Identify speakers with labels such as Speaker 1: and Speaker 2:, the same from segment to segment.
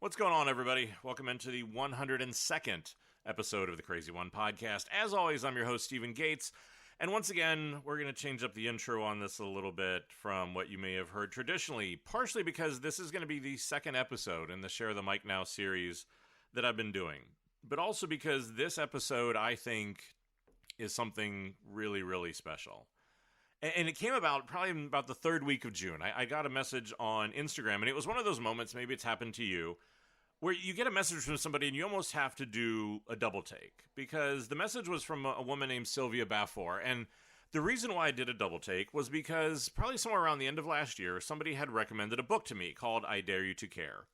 Speaker 1: What's going on, everybody? Welcome into the 102nd episode of the Crazy One podcast. As always, I'm your host, Stephen Gates. And once again, we're going to change up the intro on this a little bit from what you may have heard traditionally, partially because this is going to be the second episode in the Share the Mic Now series that I've been doing. But also because this episode, I think, is something really, really special. And it came about probably about the third week of June. I got a message on Instagram, and it was one of those moments, maybe it's happened to you, where you get a message from somebody and you almost have to do a double take. Because the message was from a woman named Sylvia Baffour. And the reason why I did a double take was because probably somewhere around the end of last year, somebody had recommended a book to me called I Dare You to Care.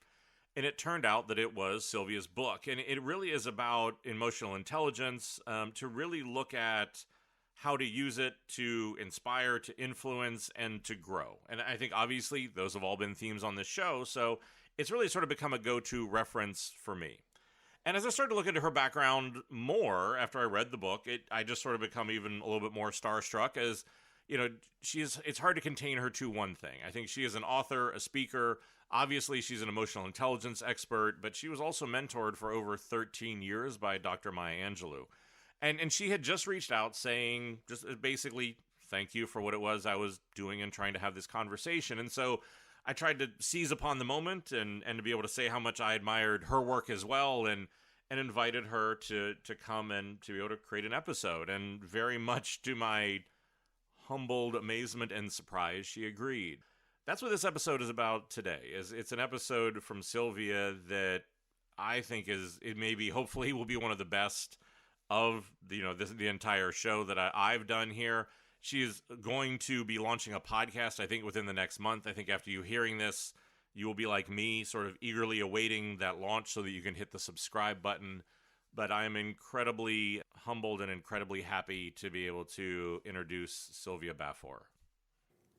Speaker 1: And it turned out that it was Sylvia's book. And it really is about emotional intelligence, to really look at how to use it to inspire, to influence, and to grow. And I think, obviously, those have all been themes on this show, so it's really sort of become a go-to reference for me. And as I started to look into her background more after I read the book, I just sort of become even a little bit more starstruck as, you know, it's hard to contain her to one thing. I think she is an author, a speaker. Obviously, she's an emotional intelligence expert, but she was also mentored for over 13 years by Dr. Maya Angelou. And she had just reached out saying, just basically, thank you for what it was I was doing and trying to have this conversation. And so I tried to seize upon the moment and to be able to say how much I admired her work as well, and invited her to come and to be able to create an episode. And very much to my humbled amazement and surprise, she agreed. That's what this episode is about today. It's an episode from Sylvia that I think hopefully will be one of the best of the entire show that I've done here. She is going to be launching a podcast, I think, within the next month. I think after you hearing this, you will be like me, sort of eagerly awaiting that launch so that you can hit the subscribe button. But I am incredibly humbled and incredibly happy to be able to introduce Sylvia Baffour.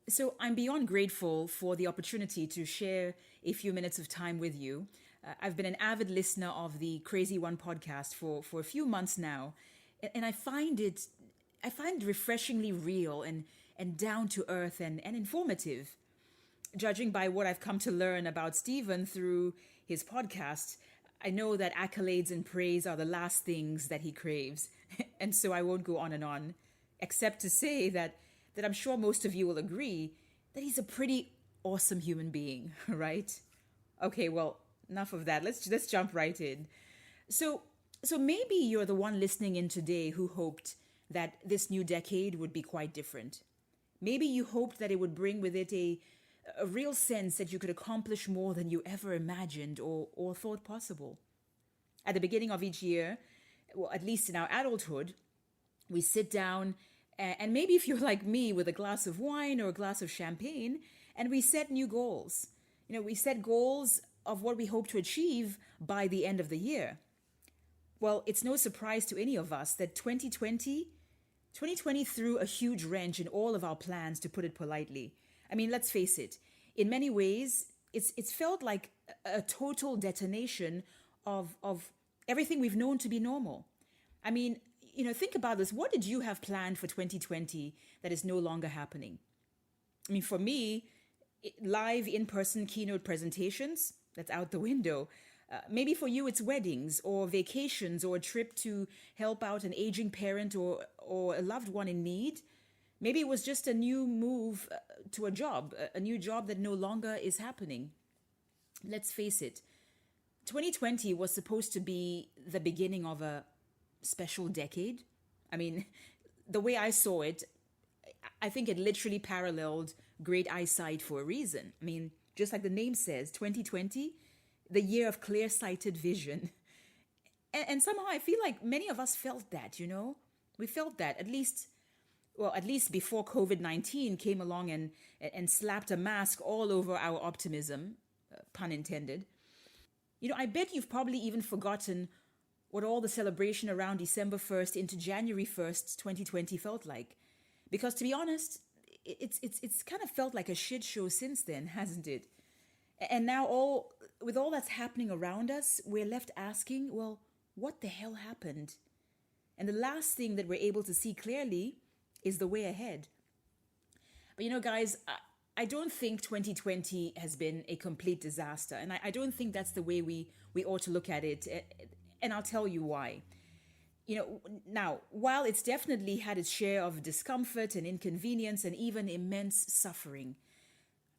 Speaker 2: So I'm beyond grateful for the opportunity to share a few minutes of time with you. I've been an avid listener of the Crazy One podcast for a few months now, and I find it refreshingly real and down to earth and informative. Judging by what I've come to learn about Stephen through his podcast, I know that accolades and praise are the last things that he craves, and so I won't go on, except to say that I'm sure most of you will agree that he's a pretty awesome human being, right? Okay, well, enough of that. Let's jump right in. So maybe you're the one listening in today who hoped that this new decade would be quite different. Maybe you hoped that it would bring with it a real sense that you could accomplish more than you ever imagined or thought possible. At the beginning of each year, well, at least in our adulthood, we sit down and maybe if you're like me with a glass of wine or a glass of champagne, and we set new goals. You know, we set goals of what we hope to achieve by the end of the year. Well, it's no surprise to any of us that 2020 threw a huge wrench in all of our plans, to put it politely. I mean, let's face it, in many ways, it's felt like a total detonation of everything we've known to be normal. I mean, you know, think about this. What did you have planned for 2020 that is no longer happening? I mean, for me, live in-person keynote presentations, that's out the window. Maybe for you, it's weddings or vacations or a trip to help out an aging parent or a loved one in need. Maybe it was just a new move to a new job that no longer is happening. Let's face it, 2020 was supposed to be the beginning of a special decade. I mean, the way I saw it, I think it literally paralleled great eyesight for a reason. I mean, just like the name says, 2020, the year of clear-sighted vision. And somehow I feel like many of us felt that, you know? We felt that, at least before COVID-19 came along and slapped a mask all over our optimism, pun intended. You know, I bet you've probably even forgotten what all the celebration around December 1st into January 1st, 2020 felt like. Because to be honest, it's kind of felt like a shit show since then, hasn't it? And now with all that's happening around us, we're left asking, well, what the hell happened? And the last thing that we're able to see clearly is the way ahead. But you know, guys, I don't think 2020 has been a complete disaster. And I don't think that's the way we ought to look at it. And I'll tell you why. Now, while it's definitely had its share of discomfort and inconvenience and even immense suffering,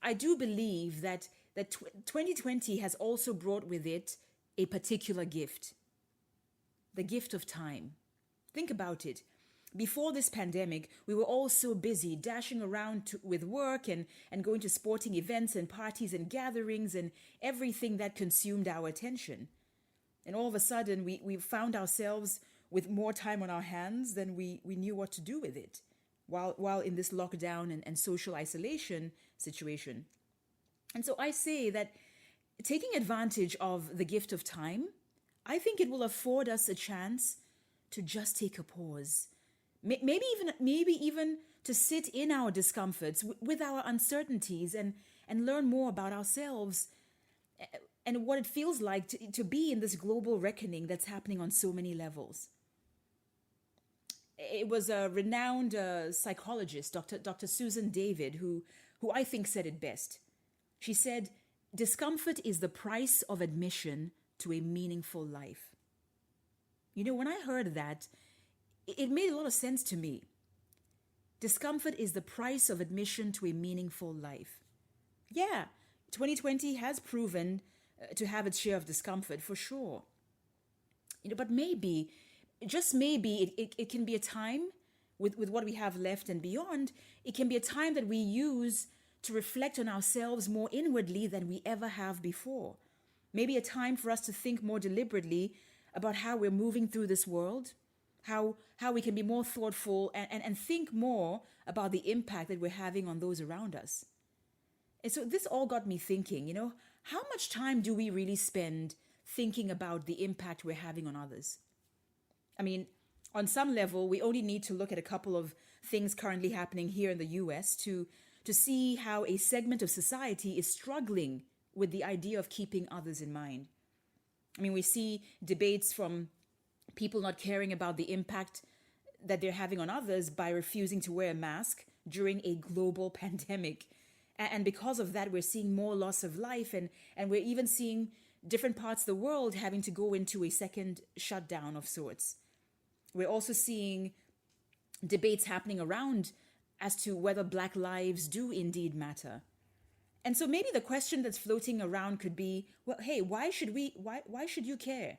Speaker 2: I do believe that 2020 has also brought with it a particular gift, the gift of time. Think about it. Before this pandemic, we were all so busy dashing around with work and going to sporting events and parties and gatherings and everything that consumed our attention. And all of a sudden, we found ourselves with more time on our hands than we knew what to do with it while in this lockdown and social isolation situation. And so I say that taking advantage of the gift of time, I think it will afford us a chance to just take a pause. Maybe even to sit in our discomforts with our uncertainties and learn more about ourselves and what it feels like to be in this global reckoning that's happening on so many levels. It was a renowned psychologist, Dr. Susan David, who I think said it best. She said, "Discomfort is the price of admission to a meaningful life." When I heard that, it made a lot of sense to me. Discomfort is the price of admission to a meaningful life. Yeah, 2020 has proven to have its share of discomfort for sure. But maybe, just maybe, it can be a time with what we have left and beyond. It can be a time that we use to reflect on ourselves more inwardly than we ever have before. Maybe a time for us to think more deliberately about how we're moving through this world, how we can be more thoughtful and think more about the impact that we're having on those around us. And so this all got me thinking, how much time do we really spend thinking about the impact we're having on others? I mean, on some level, we only need to look at a couple of things currently happening here in the US to see how a segment of society is struggling with the idea of keeping others in mind. I mean, we see debates from people not caring about the impact that they're having on others by refusing to wear a mask during a global pandemic. And because of that, we're seeing more loss of life and we're even seeing different parts of the world having to go into a second shutdown of sorts. We're also seeing debates happening around as to whether Black lives do indeed matter. And so maybe the question that's floating around could be, well, hey, why should you care?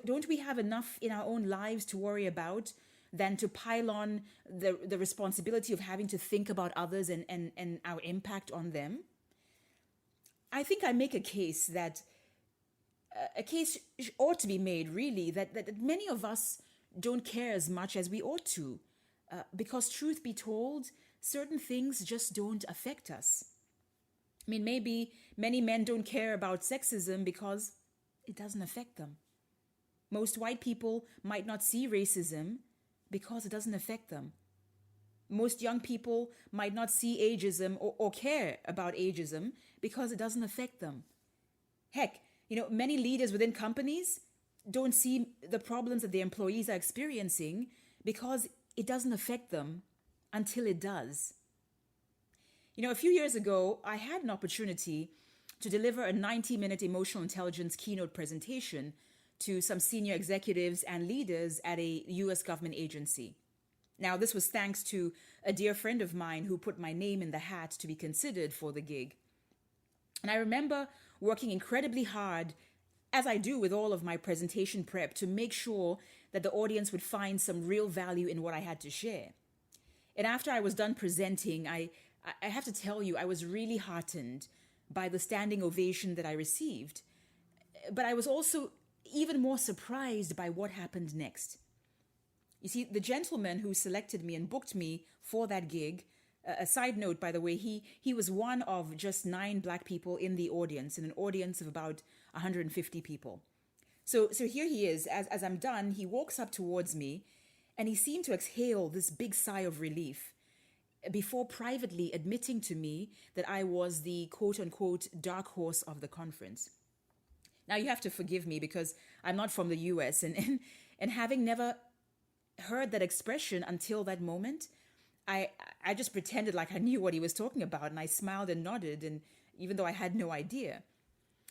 Speaker 2: Don't we have enough in our own lives to worry about than to pile on the responsibility of having to think about others and our impact on them? I think I make a case that a case ought to be made, really, that many of us don't care as much as we ought to. Because truth be told, certain things just don't affect us. I mean, maybe many men don't care about sexism because it doesn't affect them. Most white people might not see racism because it doesn't affect them. Most young people might not see ageism or care about ageism because it doesn't affect them. Heck, many leaders within companies don't see the problems that their employees are experiencing because it doesn't affect them until it does. A few years ago, I had an opportunity to deliver a 90-minute emotional intelligence keynote presentation to some senior executives and leaders at a U.S. government agency. Now, this was thanks to a dear friend of mine who put my name in the hat to be considered for the gig. And I remember working incredibly hard, as I do with all of my presentation prep, to make sure that the audience would find some real value in what I had to share. And after I was done presenting, I have to tell you, I was really heartened by the standing ovation that I received. But I was also even more surprised by what happened next. You see, the gentleman who selected me and booked me for that gig, a side note, by the way, he was one of just 9 Black people in the audience, in an audience of about 150 people. So here he is. As I'm done, he walks up towards me, and he seemed to exhale this big sigh of relief before privately admitting to me that I was the quote-unquote dark horse of the conference. Now, you have to forgive me because I'm not from the US, and having never heard that expression until that moment, I I just pretended like I knew what he was talking about, and I smiled and nodded, and even though I had no idea.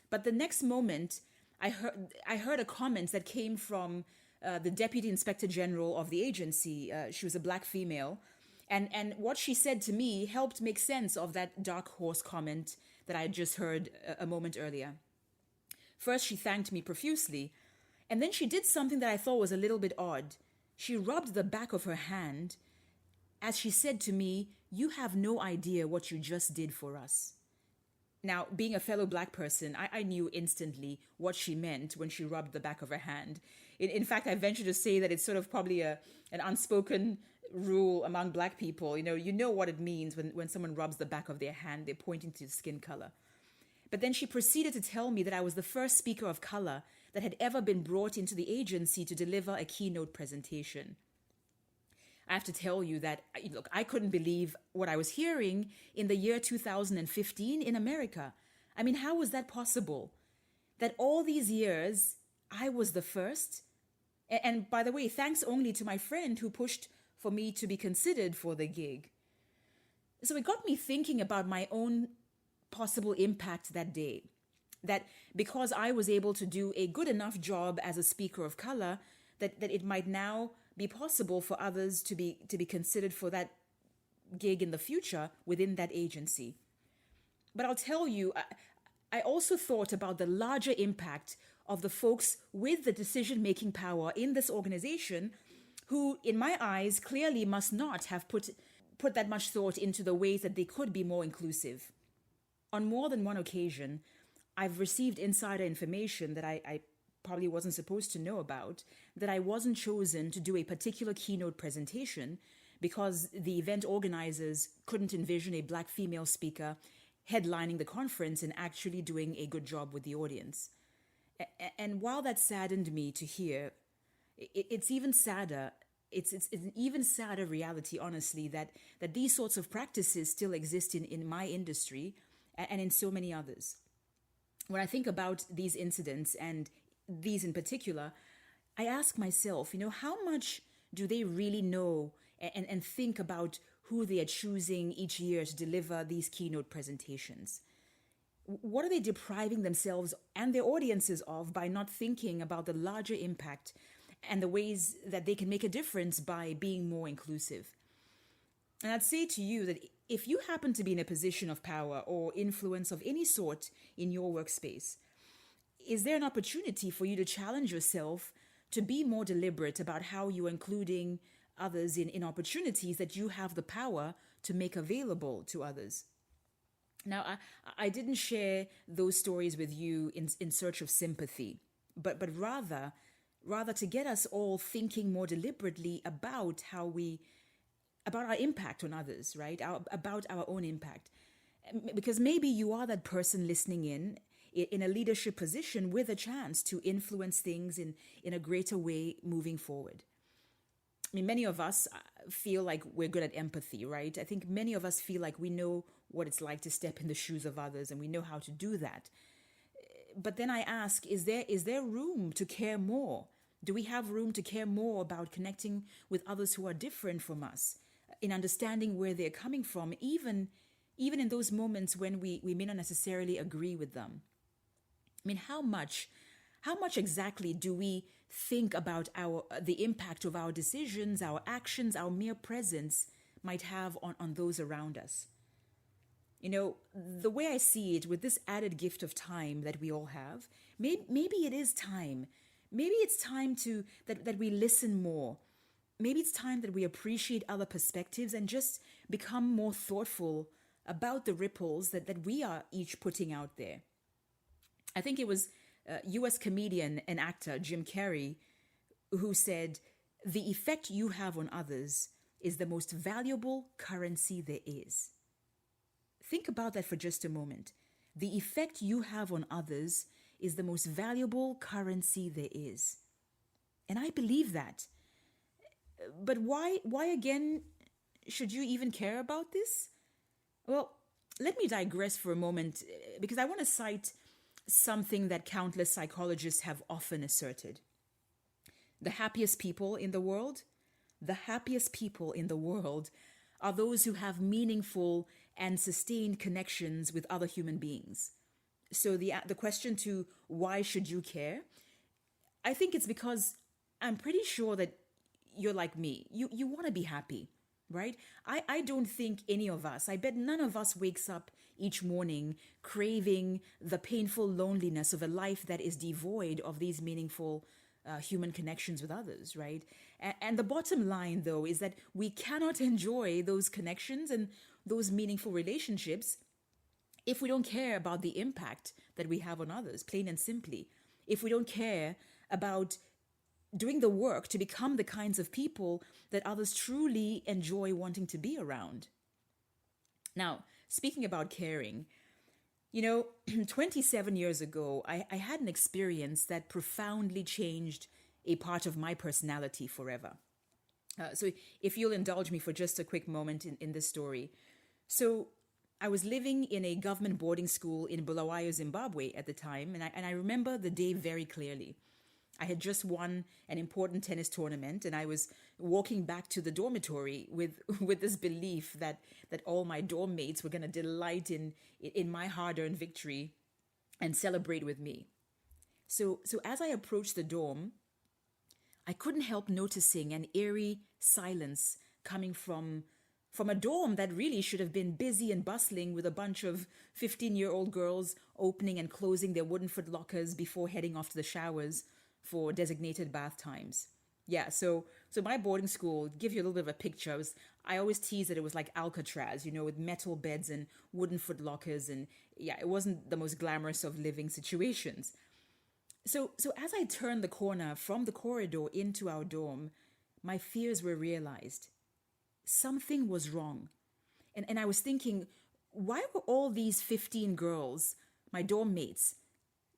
Speaker 2: But the next moment, I heard a comment that came from the Deputy Inspector General of the agency. She was a black female, and what she said to me helped make sense of that dark horse comment that I had just heard a moment earlier. First, she thanked me profusely, and then she did something that I thought was a little bit odd. She rubbed the back of her hand as she said to me, "You have no idea what you just did for us." Now, being a fellow black person, I knew instantly what she meant when she rubbed the back of her hand. In fact, I venture to say that it's sort of probably an unspoken rule among black people. You know what it means when someone rubs the back of their hand, they're pointing to skin color. But then she proceeded to tell me that I was the first speaker of color that had ever been brought into the agency to deliver a keynote presentation. I have to tell you that, look, I couldn't believe what I was hearing in the year 2015 in America. I mean, how was that possible? That all these years, I was the first? And by the way, thanks only to my friend who pushed for me to be considered for the gig. So it got me thinking about my own possible impact that day. That because I was able to do a good enough job as a speaker of color, that it might now be possible for others to be considered for that gig in the future within that agency. But I'll tell you, I also thought about the larger impact of the folks with the decision-making power in this organization who, in my eyes, clearly must not have put that much thought into the ways that they could be more inclusive. On more than one occasion, I've received insider information that I probably wasn't supposed to know about, that I wasn't chosen to do a particular keynote presentation because the event organizers couldn't envision a black female speaker headlining the conference and actually doing a good job with the audience. And while that saddened me to hear, it's even sadder. It's an even sadder reality, honestly, that these sorts of practices still exist in my industry and in so many others. When I think about these incidents, and these in particular, I ask myself, how much do they really know and think about who they are choosing each year to deliver these keynote presentations? What are they depriving themselves and their audiences of by not thinking about the larger impact and the ways that they can make a difference by being more inclusive? And I'd say to you that if you happen to be in a position of power or influence of any sort in your workspace, is there an opportunity for you to challenge yourself to be more deliberate about how you're including others in opportunities that you have the power to make available to others? Now, I didn't share those stories with you in search of sympathy, but rather to get us all thinking more deliberately about about our impact on others, right? About our own impact. Because maybe you are that person listening in a leadership position with a chance to influence things in a greater way moving forward. I mean, many of us feel like we're good at empathy, right? I think many of us feel like we know what it's like to step in the shoes of others, and we know how to do that. But then I ask, is there room to care more? Do we have room to care more about connecting with others who are different from us, in understanding where they're coming from, even in those moments when we may not necessarily agree with them? I mean, how much exactly do we think about the impact of our decisions, our actions, our mere presence might have on those around us? The way I see it, with this added gift of time that we all have, maybe it is time. Maybe it's time that we listen more. Maybe it's time that we appreciate other perspectives and just become more thoughtful about the ripples that we are each putting out there. I think it was U.S. comedian and actor Jim Carrey who said, "The effect you have on others is the most valuable currency there is." Think about that for just a moment. The effect you have on others is the most valuable currency there is. And I believe that. But why again should you even care about this? Well, let me digress for a moment, because I want to cite something that countless psychologists have often asserted. The happiest people in the world are those who have meaningful and sustained connections with other human beings. So the question to why should you care? I think it's because I'm pretty sure that you're like me. You want to be happy, right? I don't think any of us, I bet none of us wakes up each morning craving the painful loneliness of a life that is devoid of these meaningful human connections with others, right? And the bottom line, though, is that we cannot enjoy those connections and those meaningful relationships if we don't care about the impact that we have on others, plain and simply. If we don't care about doing the work to become the kinds of people that others truly enjoy wanting to be around. Now, speaking about caring, 27 years ago, I had an experience that profoundly changed a part of my personality forever. So if you'll indulge me for just a quick moment in this story. So I was living in a government boarding school in Bulawayo, Zimbabwe at the time, and I remember the day very clearly. I had just won an important tennis tournament, and I was walking back to the dormitory with this belief that all my dorm mates were going to delight in my hard-earned victory and celebrate with me. So as I approached the dorm, I couldn't help noticing an eerie silence coming from a dorm that really should have been busy and bustling with a bunch of 15-year-old girls opening and closing their wooden foot lockers before heading off to the showers for designated bath times. Yeah, so my boarding school, to give you a little bit of a picture, I always tease that it was like Alcatraz, with metal beds and wooden foot lockers, and yeah, it wasn't the most glamorous of living situations. So as I turned the corner from the corridor into our dorm, my fears were realized. Something was wrong. And I was thinking, why were all these 15 girls, my dorm mates,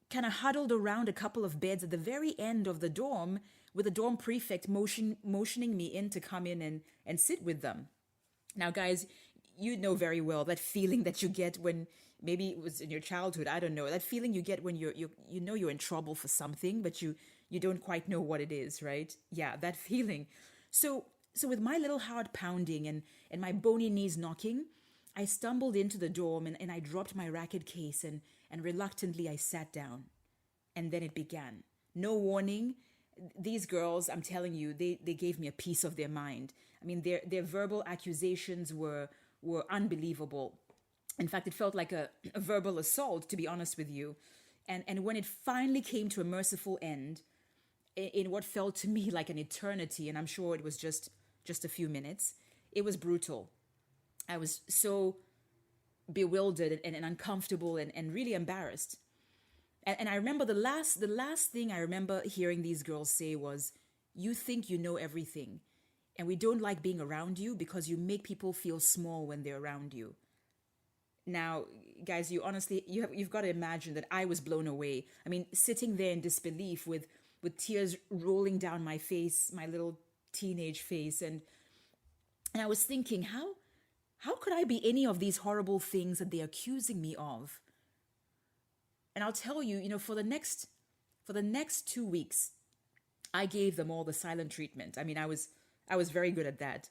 Speaker 2: kind of huddled around a couple of beds at the very end of the dorm with the dorm prefect motioning me in to come in and sit with them? Now, guys, you know very well that feeling that you get when, maybe it was in your childhood, I don't know, that feeling you get when you know you're in trouble for something, but you don't quite know what it is, right? Yeah, that feeling. So with my little heart pounding and my bony knees knocking, I stumbled into the dorm and I dropped my racket case and reluctantly I sat down. And then it began. No warning. These girls, I'm telling you, they gave me a piece of their mind. I mean, their verbal accusations were unbelievable. In fact, it felt like a verbal assault, to be honest with you. And when it finally came to a merciful end, in what felt to me like an eternity, and I'm sure it was just a few minutes, it was brutal. I was so bewildered and uncomfortable and really embarrassed. And I remember the last thing I remember hearing these girls say was, "You think you know everything, and we don't like being around you because you make people feel small when they're around you." Now, guys, you've got to imagine that I was blown away. I mean, sitting there in disbelief with tears rolling down my face, my little teenage face, and I was thinking, how could I be any of these horrible things that they're accusing me of? And I'll tell you, for the next 2 weeks, I gave them all the silent treatment. I mean, I was very good at that.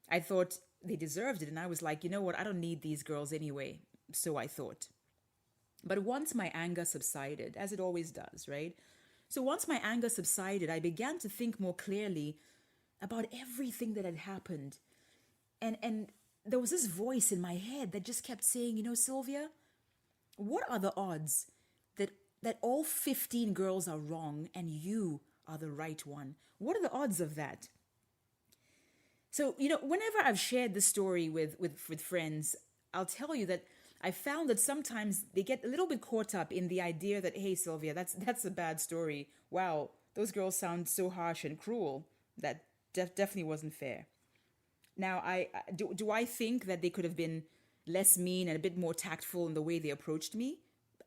Speaker 2: I thought they deserved it, and I was like, you know what? I don't need these girls anyway. So I thought. But once my anger subsided, as it always does, right? So once my anger subsided, I began to think more clearly about everything that had happened. And there was this voice in my head that just kept saying, Sylvia, what are the odds that all 15 girls are wrong and you are the right one? What are the odds of that? So, whenever I've shared this story with friends, I'll tell you that I found that sometimes they get a little bit caught up in the idea that, hey, Sylvia, that's a bad story. Wow, those girls sound so harsh and cruel. That definitely wasn't fair. Now, do I think that they could have been less mean and a bit more tactful in the way they approached me?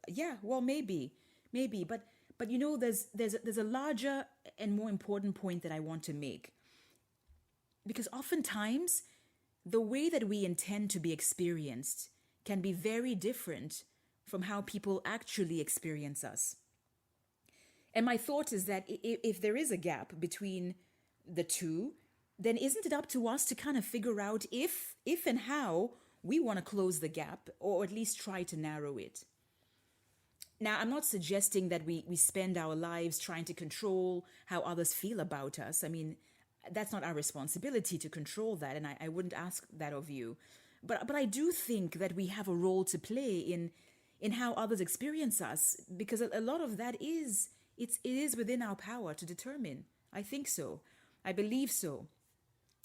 Speaker 2: Yeah, well, maybe. But there's a larger and more important point that I want to make. Because oftentimes, the way that we intend to be experienced can be very different from how people actually experience us. And my thought is that if there is a gap between the two, then isn't it up to us to kind of figure out if and how we want to close the gap, or at least try to narrow it? Now, I'm not suggesting that we spend our lives trying to control how others feel about us. I mean, that's not our responsibility to control that, and I wouldn't ask that of you. But I do think that we have a role to play in how others experience us, because a lot of that it is within our power to determine. I think so. I believe so.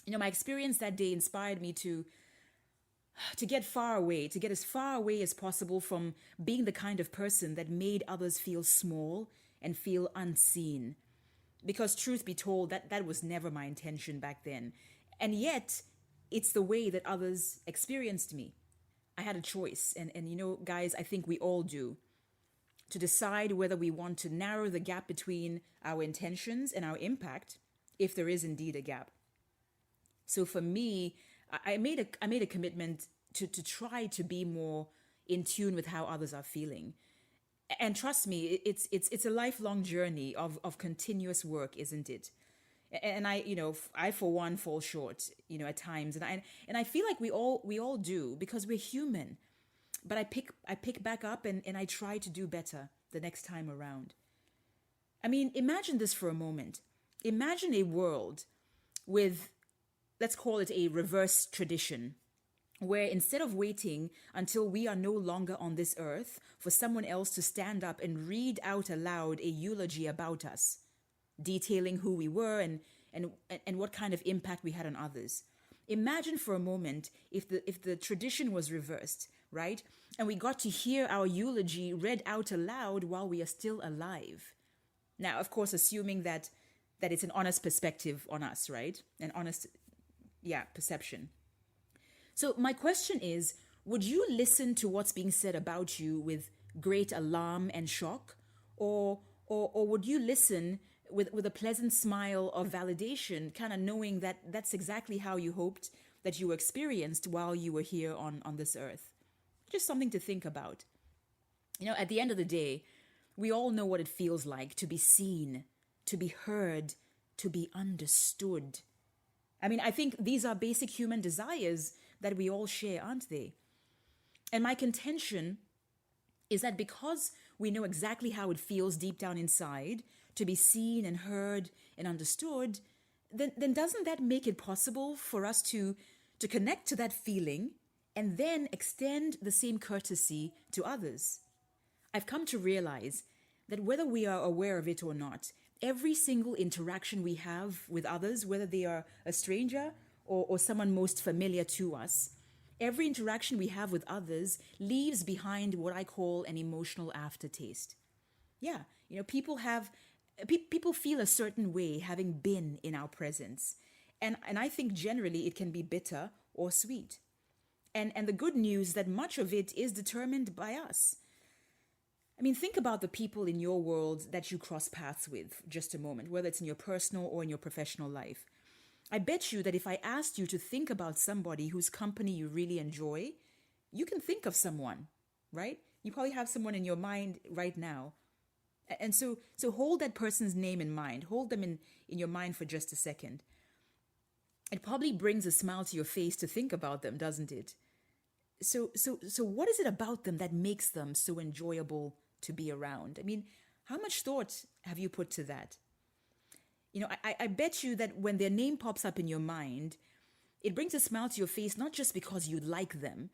Speaker 2: My experience that day inspired me to get as far away as possible from being the kind of person that made others feel small and feel unseen. Because truth be told, that was never my intention back then. And yet, it's the way that others experienced me. I had a choice. And guys, I think we all do. To decide whether we want to narrow the gap between our intentions and our impact, if there is indeed a gap. So for me, I made a commitment to try to be more in tune with how others are feeling. And trust me, it's a lifelong journey of continuous work, isn't it? And I for one fall short, at times, and I feel like we all do, because we're human. But I pick back up and I try to do better the next time around. I mean, imagine this for a moment. Imagine a world with, let's call it a reverse tradition, where instead of waiting until we are no longer on this earth for someone else to stand up and read out aloud a eulogy about us, detailing who we were and what kind of impact we had on others. Imagine for a moment if the tradition was reversed, right? And we got to hear our eulogy read out aloud while we are still alive. Now, of course, assuming that it's an honest perspective on us, right? An honest, perception. So my question is, would you listen to what's being said about you with great alarm and shock? Or would you listen with a pleasant smile of validation, kind of knowing that that's exactly how you hoped that you experienced while you were here on this earth? Just something to think about. At the end of the day, we all know what it feels like to be seen, to be heard, to be understood. I mean, I think these are basic human desires that we all share, aren't they? And my contention is that because we know exactly how it feels deep down inside to be seen and heard and understood, then doesn't that make it possible for us to connect to that feeling and then extend the same courtesy to others? I've come to realize that whether we are aware of it or not, every single interaction we have with others, whether they are a stranger or someone most familiar to us, every interaction we have with others leaves behind what I call an emotional aftertaste. Yeah, people feel a certain way having been in our presence. And I think generally it can be bitter or sweet. And the good news that much of it is determined by us. I mean, think about the people in your world that you cross paths with just a moment, whether it's in your personal or in your professional life. I bet you that if I asked you to think about somebody whose company you really enjoy, you can think of someone, right? You probably have someone in your mind right now. And so hold that person's name in mind. Hold them in your mind for just a second. It probably brings a smile to your face to think about them, doesn't it? So what is it about them that makes them so enjoyable to be around? I mean, how much thought have you put to that? I bet you that when their name pops up in your mind, it brings a smile to your face, not just because you like them,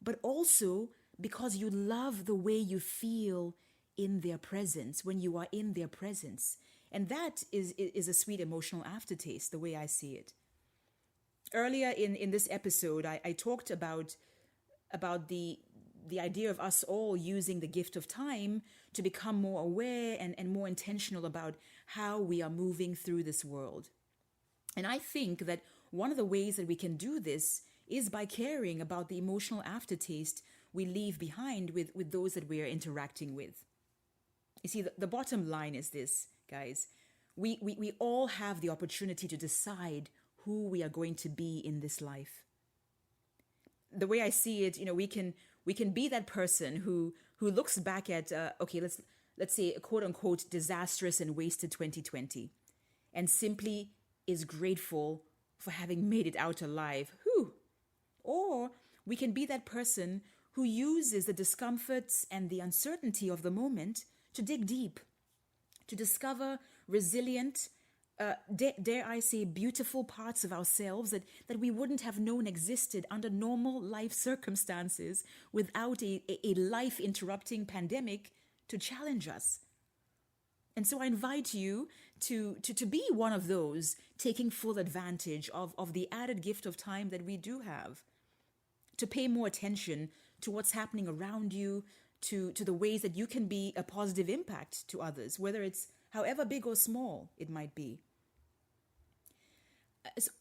Speaker 2: but also because you love the way you feel in their presence, when you are in their presence. And that is a sweet emotional aftertaste, the way I see it. Earlier in this episode, I talked about the idea of us all using the gift of time to become more aware and more intentional about how we are moving through this world. And I think that one of the ways that we can do this is by caring about the emotional aftertaste we leave behind with those that we are interacting with. You see, the bottom line is this, guys. We all have the opportunity to decide who we are going to be in this life. The way I see it, we can be that person who looks back at let's say a quote unquote disastrous and wasted 2020, and simply is grateful for having made it out alive. Whew. Or we can be that person who uses the discomforts and the uncertainty of the moment to dig deep, to discover resilient, dare I say, beautiful parts of ourselves that we wouldn't have known existed under normal life circumstances without a life-interrupting pandemic to challenge us. And so I invite you to be one of those taking full advantage of the added gift of time that we do have, to pay more attention to what's happening around you, to the ways that you can be a positive impact to others, whether it's however big or small it might be.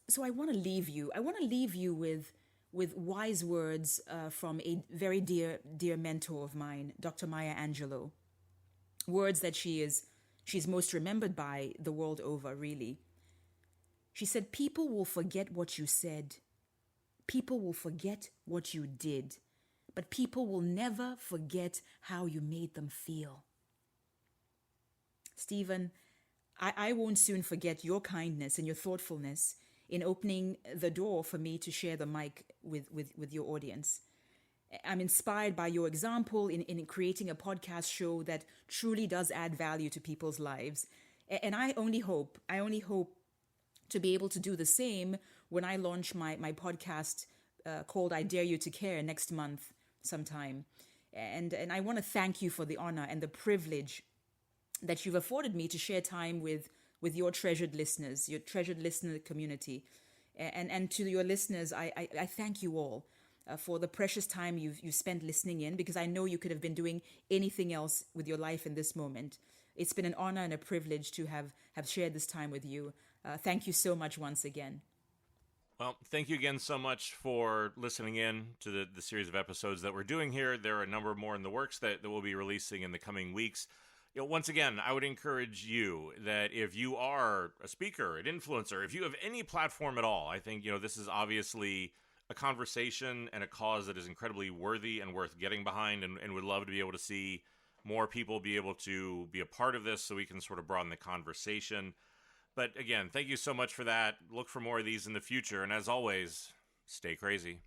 Speaker 2: So I want to leave you. I want to leave you with wise words from a very dear mentor of mine, Dr. Maya Angelou. Words that she's most remembered by the world over, really. She said, "People will forget what you said. People will forget what you did. But people will never forget how you made them feel." Stephen, I won't soon forget your kindness and your thoughtfulness in opening the door for me to share the mic with your audience. I'm inspired by your example in creating a podcast show that truly does add value to people's lives. And I only hope to be able to do the same when I launch my podcast called I Dare You to Care next month sometime. And I want to thank you for the honor and the privilege that you've afforded me to share time with your treasured listeners, your treasured listener community. And to your listeners, I thank you all for the precious time you've spent listening in, because I know you could have been doing anything else with your life in this moment. It's been an honor and a privilege to have shared this time with you. Thank you so much once again.
Speaker 1: Well, thank you again so much for listening in to the series of episodes that we're doing here. There are a number more in the works that we'll be releasing in the coming weeks. Once again, I would encourage you that if you are a speaker, an influencer, if you have any platform at all, I think, this is obviously a conversation and a cause that is incredibly worthy and worth getting behind, and would love to be able to see more people be able to be a part of this so we can sort of broaden the conversation. But again, thank you so much for that. Look for more of these in the future. And as always, stay crazy.